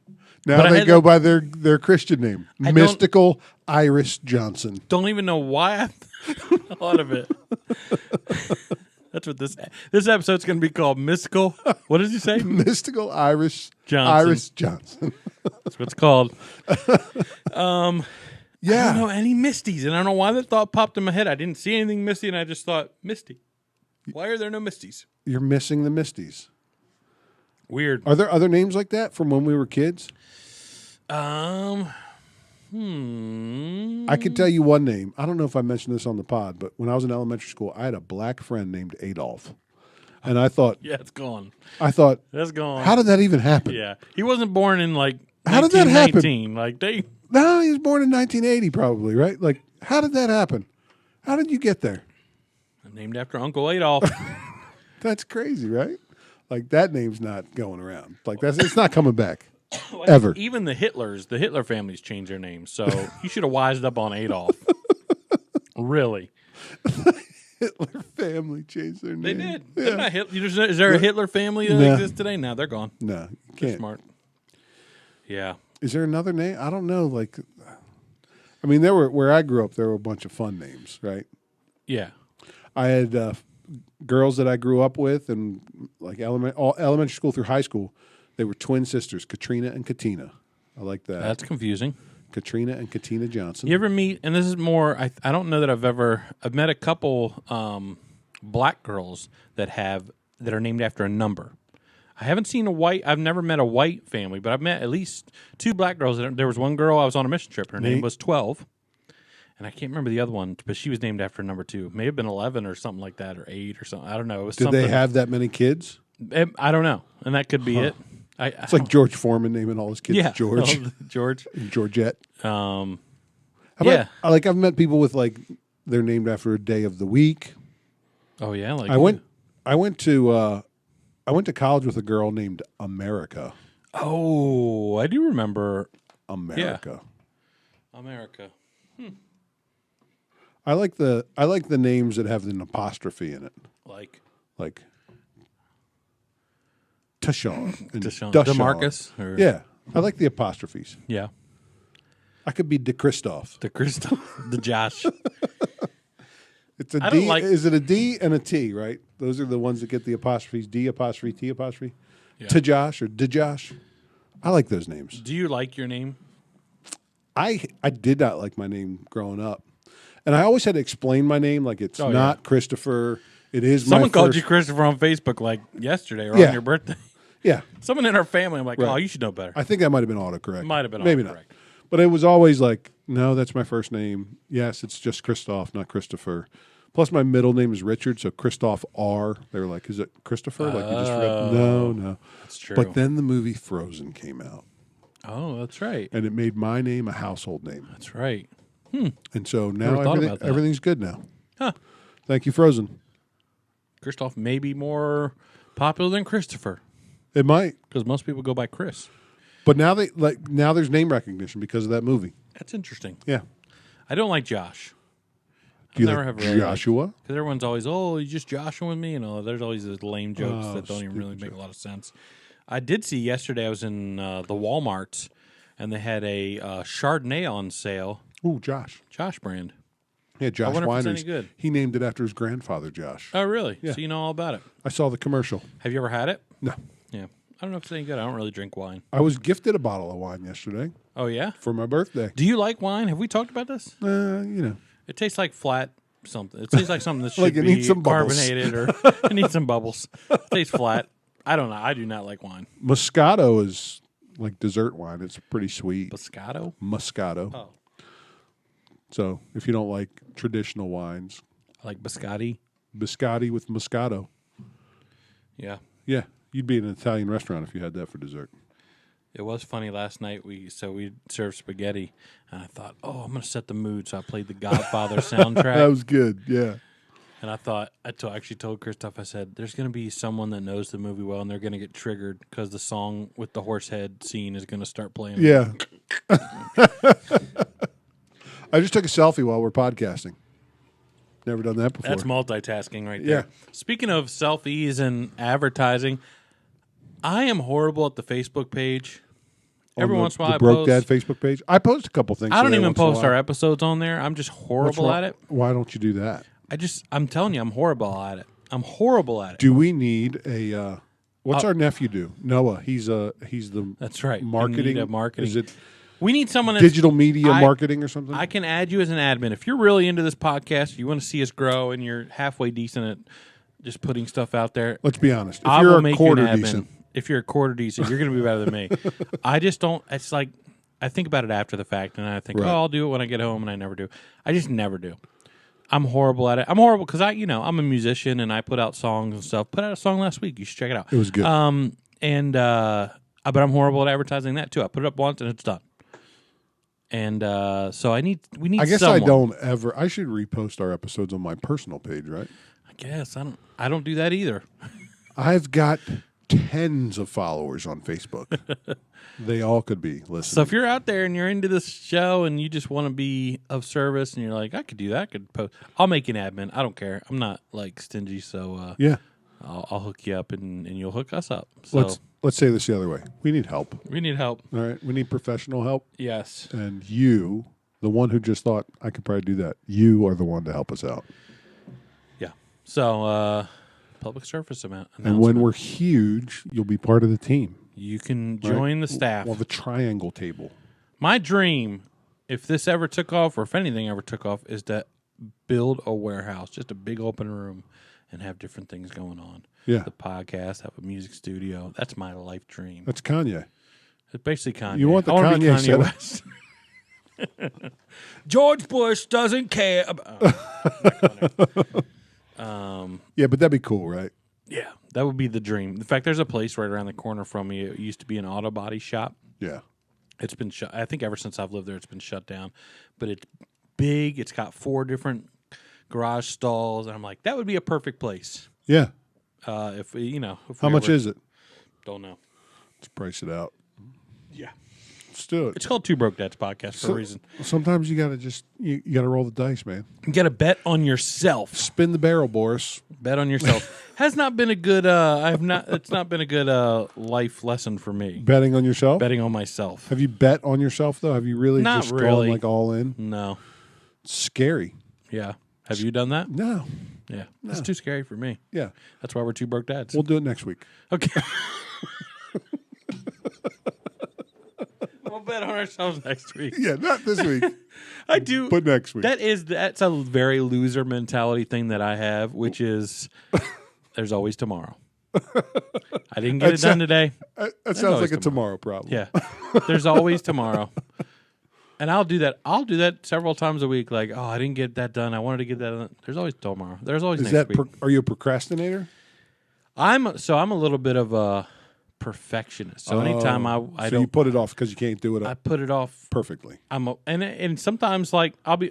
Now they go by their Christian name, Mystical Iris Johnson. Don't even know why I thought of it. That's what this episode's going to be called. Mystical. What did you say? Mystical Iris Johnson. Iris Johnson. That's what it's called. Yeah. I don't know any Misties, and I don't know why that thought popped in my head. I didn't see anything Misty, and I just thought, Misty. Why are there no Misties? You're missing the Misties. Weird. Are there other names like that from when we were kids? I could tell you one name. I don't know if I mentioned this on the pod, but when I was in elementary school, I had a black friend named Adolf. And I thought... Yeah, it's gone. I thought... That's gone. How did that even happen? Yeah. He wasn't born in, how did that happen? No, he was born in 1980 probably, right? How did that happen? How did you get there? Named after Uncle Adolf. That's crazy, right? That name's not going around. It's not coming back. Ever. Even the Hitler families changed their names. So you should have wised up on Adolf. Really. Hitler family changed their name. They did. Yeah. They're not Is there a Hitler family that exists today? No, they're gone. No, you They're can't. smart. Yeah. Is there another name? I don't know. Like, I mean, where I grew up, there were a bunch of fun names, right? Yeah. I had girls that I grew up with, and like elementary school through high school, they were twin sisters, Katrina and Katina. I like that. That's confusing. Katrina and Katina Johnson. You ever meet, and this is more, I don't know that I've met a couple black girls that are named after a number. I haven't seen I've never met a white family, but I've met at least 2 black girls. There was one girl I was on a mission trip. Her name was 12, and I can't remember the other one, but she was named after number 2. May have been 11 or something like that, or 8 or something. I don't know. It was Did they have that many kids? I don't know, and that could be it. It's like George Foreman naming all his kids George. George. And Georgette. Yeah. I've met people with like they're named after a day of the week. Oh yeah, like I went to college with a girl named America. Oh, I do remember America. Yeah. America. I like the names that have an apostrophe in it. Like Tashawn and Deshaun. Dashawn. DeMarcus. Or... Yeah, I like the apostrophes. Yeah. I could be Christoph. The Josh. It's a D. Is it a D and a T? Right. Those are the ones that get the apostrophes. D apostrophe T apostrophe. Yeah. To Josh or Josh. I like those names. Do you like your name? I did not like my name growing up, and I always had to explain my name. Like it's not Christopher. It is. Someone called you Christopher on Facebook like yesterday or on your birthday. Yeah. Someone in our family. I'm like, oh, you should know better. I think that might have been autocorrect. Might have been maybe autocorrect. Not. But it was always like, no, that's my first name. Yes, it's just Christoph, not Christopher. Plus, my middle name is Richard, so Christoph R. They were like, is it Christopher? Like you just forgot? No. That's true. But then the movie Frozen came out. Oh, that's right. And it made my name a household name. That's right. And so now everything's good now. Huh. Thank you, Frozen. Christoph may be more popular than Christopher. It might. Because most people go by Chris. But now there's name recognition because of that movie. That's interesting. Yeah. I don't like Josh. Do you like Joshua? Because everyone's always, you just Joshua with me, and all. There's always those lame jokes that don't even really make a lot of sense. I did see yesterday. I was in the Walmarts, and they had a Chardonnay on sale. Ooh, Josh brand. Yeah, Josh I wonder if it's Wineries. any good. He named it after his grandfather, Josh. Oh, really? Yeah. So you know all about it. I saw the commercial. Have you ever had it? No. Yeah. I don't know if it's any good. I don't really drink wine. I was gifted a bottle of wine yesterday. Oh, yeah? For my birthday. Do you like wine? Have we talked about this? It tastes like flat something. It tastes like something that should like it be needs some carbonated or it needs some bubbles. It tastes flat. I don't know. I do not like wine. Moscato is like dessert wine. It's pretty sweet. Moscato? Moscato. Oh. So if you don't like traditional wines. I like biscotti. Biscotti with Moscato. Yeah. Yeah. You'd be in an Italian restaurant if you had that for dessert. It was funny last night. We served spaghetti, and I thought, I'm going to set the mood. So I played the Godfather soundtrack. That was good, yeah. And I thought, actually told Christoph, I said, there's going to be someone that knows the movie well, and they're going to get triggered because the song with the horse head scene is going to start playing. Yeah. I just took a selfie while we're podcasting. Never done that before. That's multitasking right there. Yeah. Speaking of selfies and advertising, I am horrible at the Facebook page. Every once in a while, I post. Dad Facebook page. I post a couple things. I don't even post our episodes on there. I'm just horrible at it. Why don't you do that? I'm telling you, I'm horrible at it. I'm horrible at it. Do we need a? What's our nephew do? Noah. He's the. That's right. Marketing. Marketing. Is it? We need someone that's digital media marketing or something. I can add you as an admin if you're really into this podcast. You want to see us grow, and you're halfway decent at just putting stuff out there. Let's be honest. I will make you an admin. If you're a quarter decent, you're going to be better than me. I just don't. It's like I think about it after the fact, and I think, I'll do it when I get home, and I never do. I just never do. I'm horrible at it. I'm horrible because I'm a musician, and I put out songs and stuff. Put out a song last week. You should check it out. It was good. But I'm horrible at advertising that too. I put it up once, and it's done. And so we need. I guess someone. I don't ever. I should repost our episodes on my personal page, right? I guess I don't do that either. I've got tens of followers on Facebook. They all could be listening. So if you're out there and you're into this show and you just want to be of service and you're like, I could do that, I could post. I'll make an admin. I don't care. I'm not like stingy, so yeah, I'll hook you up and you'll hook us up. So let's say this the other way. We need help. We need help. All right, we need professional help. Yes. And you, the one who just thought I could probably do that, you are the one to help us out. Yeah. So public service announcement. And when we're huge, you'll be part of the team. You can join the staff. We'll have a triangle table. My dream, if this ever took off, or if anything ever took off, is to build a warehouse, just a big open room, and have different things going on. Yeah. The podcast, have a music studio. That's my life dream. That's Kanye. It's basically Kanye. You want the I wanna be Kanye Kanye West. George Bush doesn't care. Yeah, but that'd be cool, right? Yeah, that would be the dream. In fact, there's a place right around the corner from me. It used to be an auto body shop. Yeah. It's been shut. I think ever since I've lived there, it's been shut down. But it's big. It's got 4 different garage stalls, and I'm like, that would be a perfect place. Yeah. If how much is it? Don't know. Let's price it out. Yeah. Let's do it. It's called Two Broke Dads Podcast for a reason. Sometimes you gotta you gotta roll the dice, man. You gotta bet on yourself. Spin the barrel, Boris. Bet on yourself. Has not been a good. It's not been a good life lesson for me. Betting on yourself. Betting on myself. Have you bet on yourself though? Have you really Not just really. gone like all in? No. It's scary. Yeah. Have you done that? No. Yeah. It's too scary for me. Yeah. That's why we're two broke dads. We'll do it next week. Okay. We'll bet on ourselves next week. Yeah, not this week. I do. But next week. That's a very loser mentality thing that I have, which is there's always tomorrow. I didn't get it done today. That sounds like a tomorrow problem. Yeah. There's always tomorrow. And I'll do that. I'll do that several times a week. Like, oh, I didn't get that done. I wanted to get that done. There's always tomorrow. There's always next week. Are you a procrastinator? I'm a little bit of a perfectionist. So anytime I so don't, you put it off because you can't do it. I put it off perfectly. And sometimes like I'll be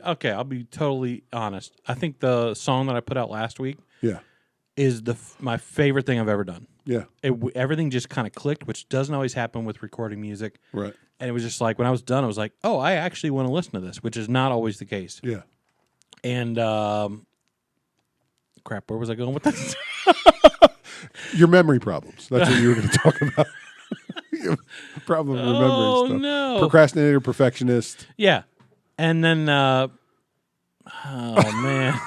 totally honest. I think the song that I put out last week, is my favorite thing I've ever done. Yeah, everything just kind of clicked, which doesn't always happen with recording music. Right. And it was just like when I was done, I was like, oh, I actually want to listen to this, which is not always the case. Yeah. And crap, where was I going with this? Your memory problems. That's what you were going to talk about. Problem remembering stuff. No. Procrastinator, perfectionist. Yeah. And then, oh, man.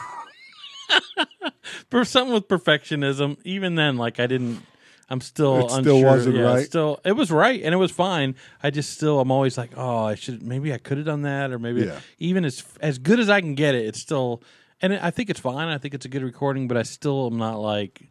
For something with perfectionism, even then, like I'm still unsure. Still wasn't right. It was right, and it was fine. I'm always like, oh, maybe I could have done that, or maybe even as good as I can get it, it's still, and I think it's fine. I think it's a good recording, but I still am not like,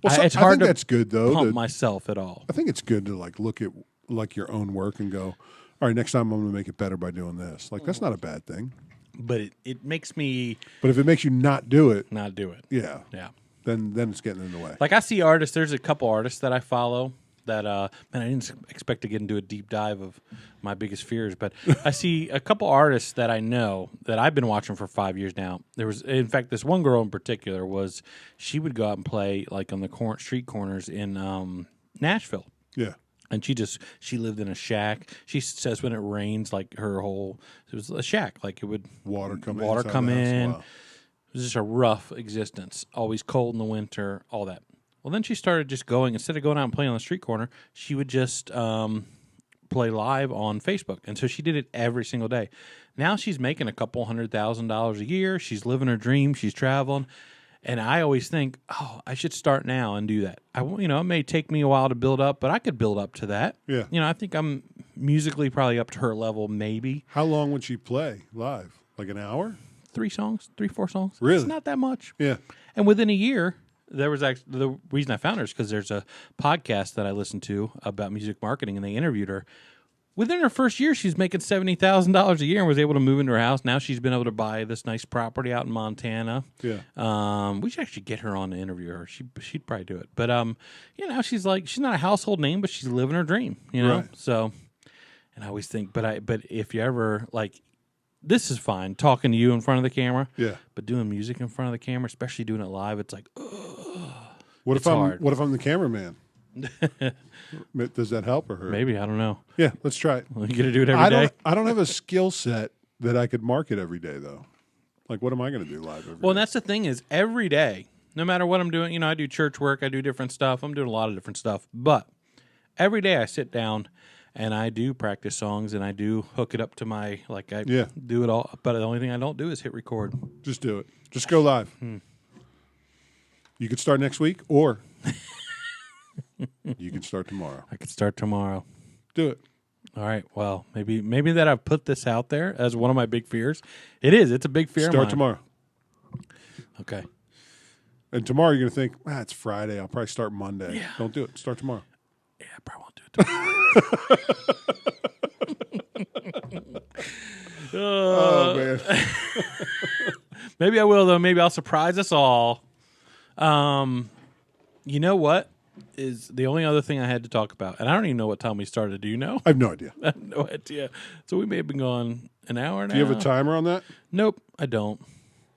it's hard I think to that's good though. Pump myself at all. I think it's good to like look at like your own work and go, all right, next time I'm going to make it better by doing this. Like that's not a bad thing. But it makes me. But if it makes you not do it, yeah, then it's getting in the way. Like I see artists. There's a couple artists that I follow that man, I didn't expect to get into a deep dive of my biggest fears, but I see a couple artists that I know that I've been watching for 5 years now. There was, in fact, this one girl in particular she would go out and play like on the street corners in Nashville. Yeah. And she lived in a shack. She says when it rains, like it was a shack. Like it would water come in. Wow. It was just a rough existence. Always cold in the winter, all that. Well, then she started just going, instead of going out and playing on the street corner, she would just play live on Facebook. And so she did it every single day. Now she's making a couple $100,000 a year. She's living her dream. She's traveling. And I always think, oh, I should start now and do that. It may take me a while to build up, but I could build up to that. Yeah. I think I'm musically probably up to her level, maybe. How long would she play live? Like an hour? 4 songs. Really? It's not that much. Yeah. And within a year, there was actually the reason I found her is because there's a podcast that I listened to about music marketing, and they interviewed her. Within her first year, she's making $70,000 a year and was able to move into her house. Now she's been able to buy this nice property out in Montana. Yeah. We should actually get her on to interview her. She'd probably do it. But she's not a household name, but she's living her dream. Right. So, and I always think, but if you ever like, this is fine talking to you in front of the camera. Yeah. But doing music in front of the camera, especially doing it live, it's like, ugh. What if I'm the cameraman? Does that help or hurt? Maybe, I don't know. Yeah, let's try it. You got to do it every day. I don't have a skill set that I could market every day, though. Like, what am I going to do live every day? Well, and that's the thing is every day, no matter what I'm doing, I do church work, I do different stuff. I'm doing a lot of different stuff. But every day I sit down and I do practice songs and I do hook it up to my, do it all. But the only thing I don't do is hit record. Just do it. Just go live. You could start next week or you can start tomorrow. I could start tomorrow. Do it. All right. Well, maybe that I've put this out there as one of my big fears. It is. It's a big fear. Start tomorrow. Okay. And tomorrow you're going to think, it's Friday. I'll probably start Monday. Yeah. Don't do it. Start tomorrow. Yeah, I probably won't do it tomorrow. Oh, man. Maybe I will, though. Maybe I'll surprise us all. You know what is the only other thing I had to talk about? And I don't even know what time we started. Do you know? I have no idea. I have no idea. So we may have been gone an hour now. Do you have a timer on that? Nope, I don't.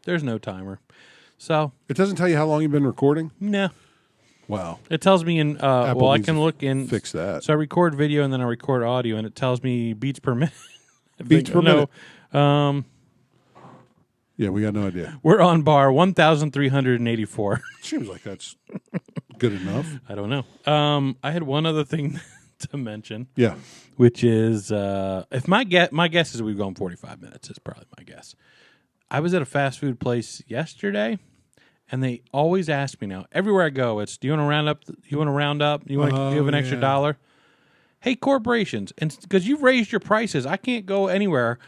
There's no timer. So it doesn't tell you how long you've been recording? No. Wow. It tells me in I can look in fix that. So I record video and then I record audio and it tells me beats per minute. Beats per minute. Yeah, we got no idea. We're on bar 1,384. Seems like that's good enough. I don't know. I had one other thing to mention. Yeah. Which is if my guess is we've gone 45 minutes is probably my guess. I was at a fast food place yesterday, and they always ask me now. Everywhere I go, it's do you want to round up? You want to round up? You want to give an extra $1? Hey, corporations, and because you've raised your prices, I can't go anywhere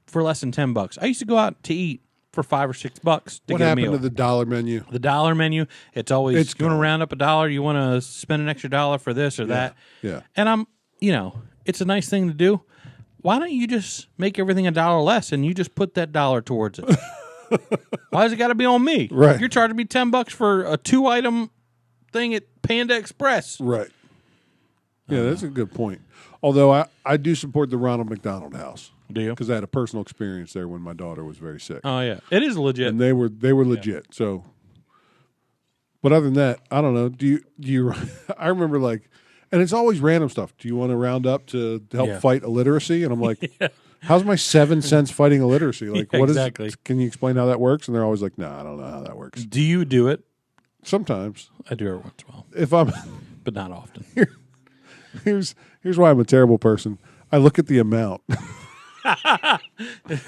for less than $10. I used to go out to eat for $5 or $6 to get a meal. What happened to the dollar menu? The dollar menu. It's always you want to round up $1. You want to spend an extra $1 for this or that. Yeah. And it's a nice thing to do. Why don't you just make everything $1 less and you just put that $1 towards it? Why does it got to be on me? Right. You're charging me $10 for a 2-item thing at Panda Express. Right. Yeah, that's a good point. Although I do support the Ronald McDonald House. Do you? Because I had a personal experience there when my daughter was very sick. Oh yeah, it is legit. And they were legit. Yeah. So, but other than that, I don't know. Do you? I remember and it's always random stuff. Do you want to round up to help fight illiteracy? And I'm like, how's my 7 cents fighting illiteracy? Like, what exactly? Can you explain how that works? And they're always like, no, I don't know how that works. Do you do it? Sometimes I do it once in a while. If I'm, but not often. Here's why I'm a terrible person. I look at the amount.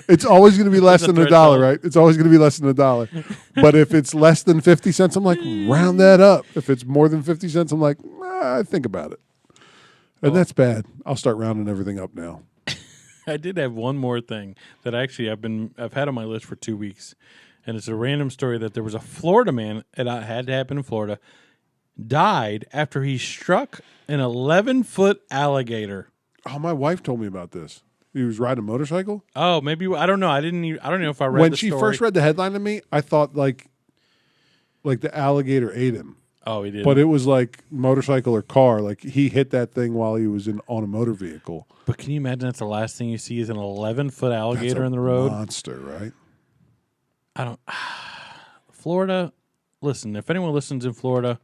It's always going to be less than $1, right? It's always going to be less than $1. But if it's less than 50 cents, I'm like, round that up. If it's more than 50 cents, I'm like, I think about it. And that's bad. I'll start rounding everything up now. I did have one more thing that actually I've had on my list for 2 weeks, and it's a random story that there was a Florida man, and it had to happen in Florida, died after he struck an 11-foot alligator. Oh, my wife told me about this. He was riding a motorcycle? Oh, maybe. I don't know. I don't know if I read when the she story. First read the headline to me, I thought like the alligator ate him. Oh, he did. But it was like motorcycle or car. Like he hit that thing while he was on a motor vehicle. But can you imagine that's the last thing you see is an 11-foot alligator in the road? Monster, right? I don't. Florida. Listen, if anyone listens in Florida,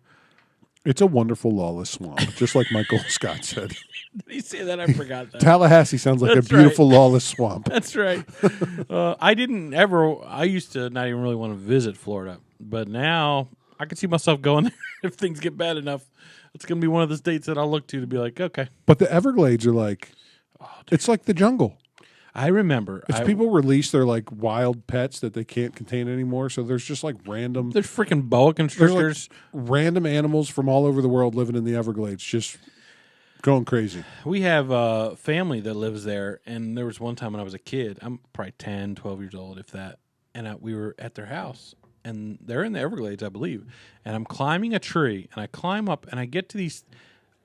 it's a wonderful lawless swamp, just like Michael Scott said. Did he say that? I forgot that. Tallahassee sounds like a beautiful lawless swamp. That's right. I used to not even really want to visit Florida, but now I can see myself going there if things get bad enough. It's going to be one of the states that I'll look to be like, okay. But the Everglades are like, it's like the jungle. I remember. People release their like wild pets that they can't contain anymore. So there's just like random. There's freaking boa constrictors. Like random animals from all over the world living in the Everglades, just going crazy. We have a family that lives there, and there was one time when I was a kid. I'm probably 10, 12 years old, if that. And we were at their house, and they're in the Everglades, I believe. And I'm climbing a tree, and I climb up, and I get to these.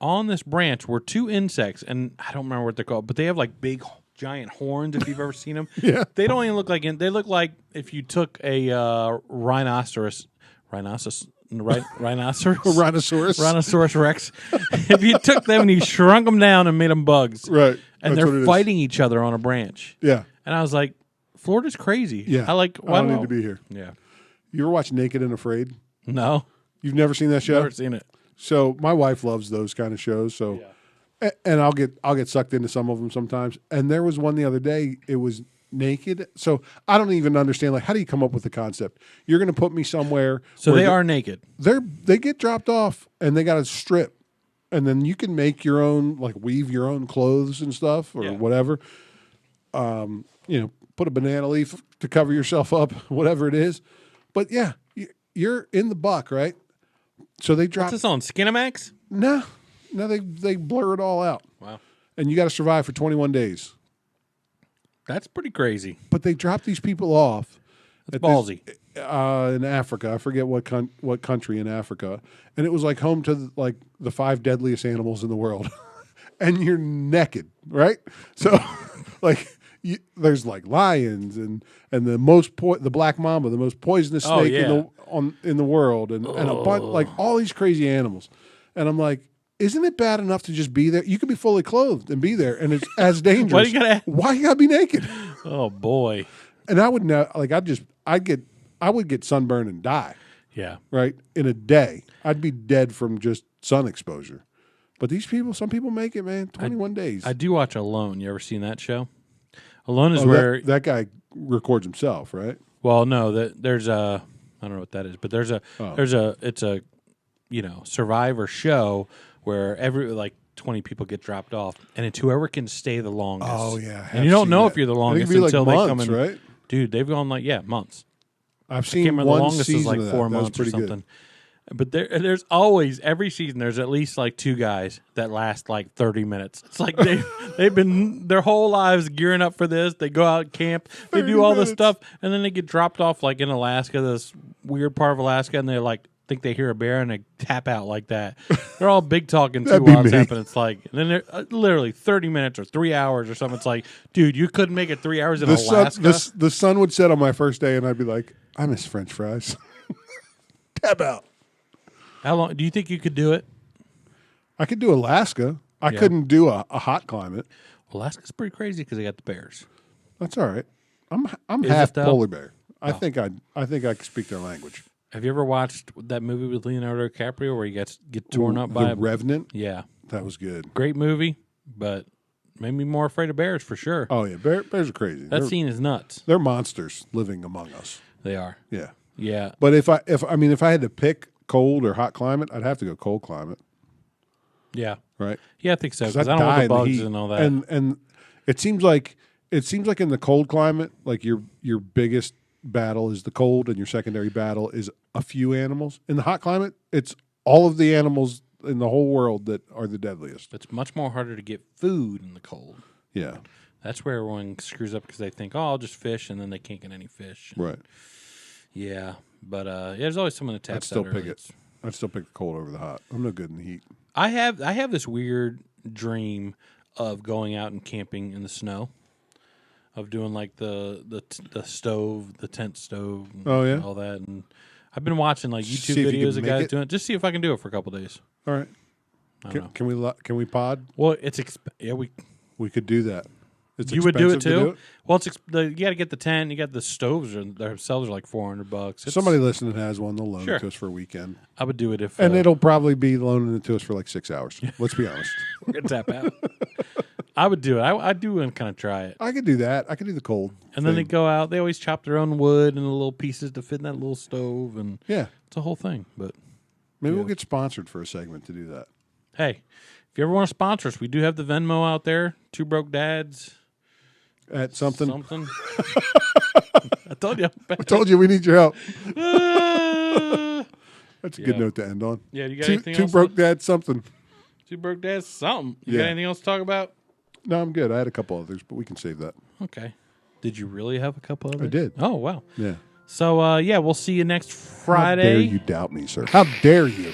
On this branch were 2 insects, and I don't remember what they're called, but they have like big giant horns if you've ever seen them. Yeah. They don't even look like they look like if you took a rhinoceros Rex. If you took them and you shrunk them down and made them bugs. Right. And they're fighting each other on a branch. Yeah. And I was like, Florida's crazy. Yeah. I don't need to be here. Yeah. You ever watch Naked and Afraid? No. You've never seen that show? Never seen it. So my wife loves those kind of shows. So, and I'll get sucked into some of them sometimes. And there was one the other day. It was naked. So I don't even understand. Like, how do you come up with the concept? You're going to put me somewhere. So they are naked. They get dropped off, and they got a strip, and then you can make your own, like weave your own clothes and stuff or whatever. Put a banana leaf to cover yourself up, whatever it is. But yeah, you're in the buck, right? So they drop. What's this on Skinamax? No, they blur it all out. Wow. And you got to survive for 21 days. That's pretty crazy. But they drop these people off. That's ballsy. In Africa, I forget what country in Africa, and it was like home to the 5 deadliest animals in the world, and you're naked, right? So, there's like lions and the black mamba, the most poisonous snake in the world, and a bunch like all these crazy animals, and I'm like, isn't it bad enough to just be there? You could be fully clothed and be there, and it's as dangerous. Why you gotta be naked? Oh boy! And I would know, I would get sunburned and die. Yeah. Right? In a day. I'd be dead from just sun exposure. But some people make it, man. 21 days. I do watch Alone. You ever seen that show? Alone is where that guy records himself, right? Well, no, there's a I don't know what that is, but it's a Survivor show where 20 people get dropped off, and it's whoever can stay the longest. Oh yeah. And you don't know if you're the longest until months, they come in. Right? Dude, they've gone months. I've seen the one longest season is of that. 4 That was months or pretty something. good. But there's always every season there's at least 2 guys that last 30 minutes. It's like they've been their whole lives gearing up for this. They go out camp, they do all this stuff, and then they get dropped off in Alaska, this weird part of Alaska, and they think they hear a bear and they tap out like that. They're all big talking too while it's happening. It's and then they're literally 30 minutes or 3 hours or something. It's like, dude, you couldn't make it 3 hours in Alaska. The sun would set on my first day, and I'd be like, I miss French fries. Tap out. How long do you think you could do it? I could do Alaska. I couldn't do a hot climate. Alaska's pretty crazy because they got the bears. That's all right. I'm Is half it, though? polar bear. I think I can speak their language. Have you ever watched that movie with Leonardo DiCaprio where he get torn up by The Revenant? Yeah. That was good. Great movie, but made me more afraid of bears for sure. Oh yeah, bears are crazy. That scene is nuts. They're monsters living among us. They are. Yeah. Yeah. But if I had to pick cold or hot climate, I'd have to go cold climate. Yeah. Right? Yeah, I think so. 'Cause Because I I'd don't want die the in the bugs heat. and all that. And it seems like in the cold climate, your biggest battle is the cold, and your secondary battle is a few animals. In the hot climate, it's all of the animals in the whole world that are the deadliest. It's much more harder to get food in the cold. Yeah. That's where everyone screws up because they think, I'll just fish, and then they can't get any fish. Right. Yeah. But there's always someone that taps out early. I'd still pick the cold over the hot. I'm no good in the heat. I have this weird dream of going out and camping in the snow, of doing the stove, the tent stove, and all that. And I've been watching YouTube videos of guys doing it, just see if I can do it for a couple days. All right. Can we pod? Well, we could do that. It's you would do it expensive too. to do it? Well, you got to get the tent. You got the stoves themselves are like $400. Somebody listening has one. They'll loan Sure. it to us for a weekend. I would do it if, and it'll probably be loaning it to us for 6 hours. Let's be honest. We're gonna tap out. I would do it. I do want to kind of try it. I could do that. I could do the cold. And then they go out. They always chop their own wood and the little pieces to fit in that little stove, and it's a whole thing. But maybe we'll get sponsored for a segment to do that. Hey, if you ever want to sponsor us, we do have the Venmo out there. 2 Broke Dads. At something. I told you. I told you we need your help. That's a good note to end on. Yeah, you got anything else? 2 Broke Dads something. 2 Broke Dads something. You got anything else to talk about? No, I'm good. I had a couple others, but we can save that. Okay. Did you really have a couple others? I did. Oh, wow. Yeah. So, we'll see you next Friday. How dare you doubt me, sir? How dare you?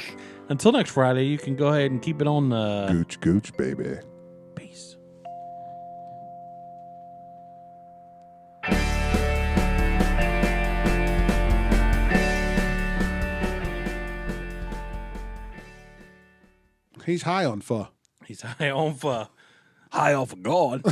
Until next Friday, you can go ahead and keep it on Gooch, baby. Peace. He's high on pho. He's high on pho. High off of God.